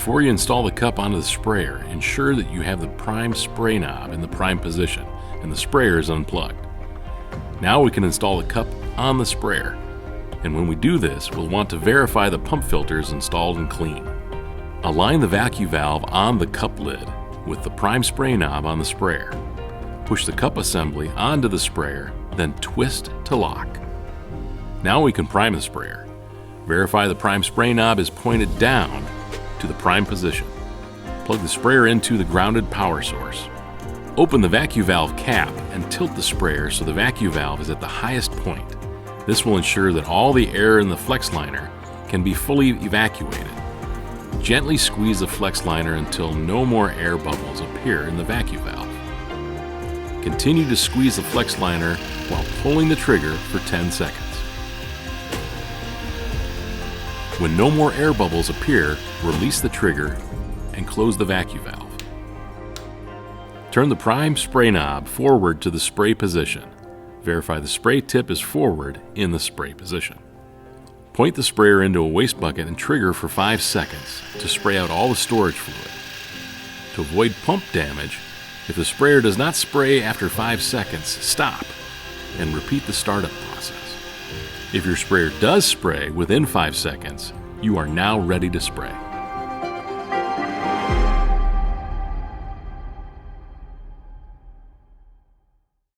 Before you install the cup onto the sprayer, ensure that you have the prime spray knob in the prime position and the sprayer is unplugged. Now we can install the cup on the sprayer. And when we do this, we'll want to verify the pump filter is installed and clean. Align the vacuum valve on the cup lid with the prime spray knob on the sprayer. Push the cup assembly onto the sprayer, then twist to lock. Now we can prime the sprayer. Verify the prime spray knob is pointed down to the prime position. Plug the sprayer into the grounded power source. Open the vacuum valve cap and tilt the sprayer so the vacuum valve is at the highest point. This will ensure that all the air in the flex liner can be fully evacuated. Gently squeeze the flex liner until no more air bubbles appear in the vacuum valve. Continue to squeeze the flex liner while pulling the trigger for 10 seconds. When no more air bubbles appear, release the trigger and close the vacuum valve. Turn the prime spray knob forward to the spray position. Verify the spray tip is forward in the spray position. Point the sprayer into a waste bucket and trigger for 5 seconds to spray out all the storage fluid. To avoid pump damage, if the sprayer does not spray after 5 seconds, stop and repeat the startup process. If your sprayer does spray within 5 seconds, you are now ready to spray.